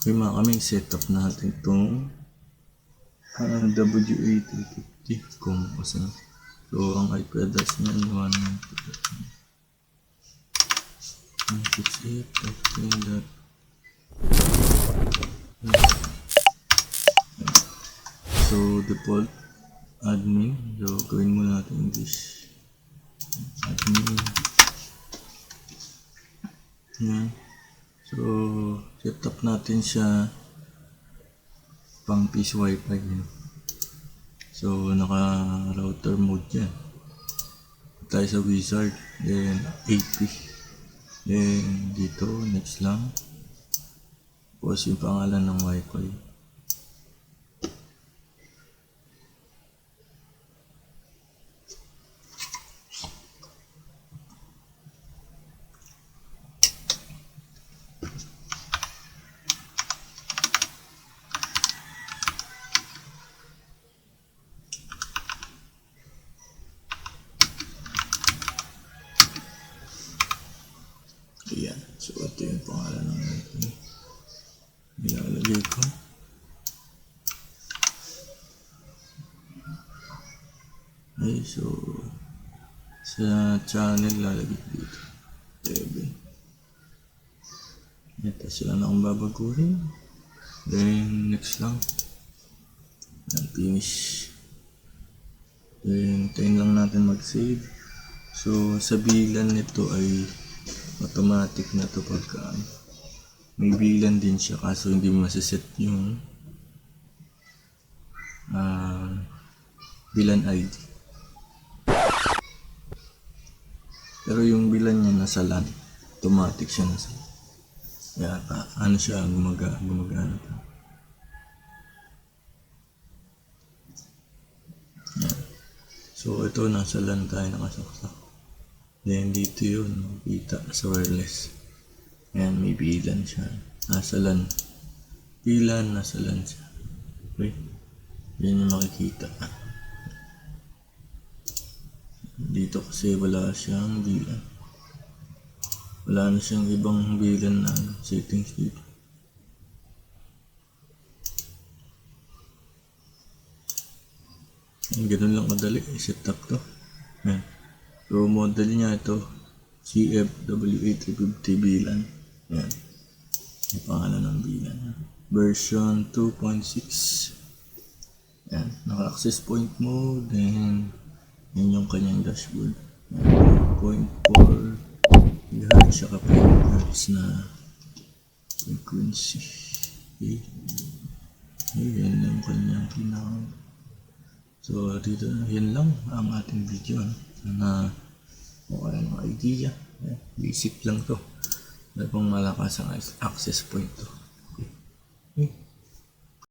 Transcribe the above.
Okay mga kami, setup natin itong WA350 compass na. So ang IP address niya 192.168.10. So default admin, so gawin muna natin English admin yan. So setup natin siya pang PC wifi yan. So naka router mode yan, tayo sa wizard, then AP, then dito next lang, tapos yung pangalan ng wifi. Ayan, so ito yung pangalan ng wifi, nilalagay ko. Okay, so sa channel lalagay dito 7. Ito sila na akong babaguhin, then next lang, and finish, then tayin lang natin mag save. So sa bilan nito ay automatic na to pagka may bilan din siya, kaso hindi mo masiset yung bilan ID, pero yung bilan niya nasa LAN, automatic siya nasa kaya ano siya, gumagana pa. Yan. So ito nasa LAN tayo nakasaksak, then dito yun makikita sa wireless. Ayan, may bilan siya, nasa LAN, bilan nasa LAN siya. Okay, yan yung makikita. Dito kasi wala siyang bilan, wala na siyang ibang bilan na settings dito. Ganun lang madali i-set up to. Ayan. So model niya ito CFWA350 bilan. Ayan, yung pangalan ng bilan, version 2.6. Ayan, naka-access point mode, then yan yung kanyang dashboard. 0.4 GHz saka 5 GHz na frequency. Okay, yan yung kanyang pinaka. So dito, yan lang ang ating video. Sana mukha ng idea. Basic lang to, may pang malakas ang access point to.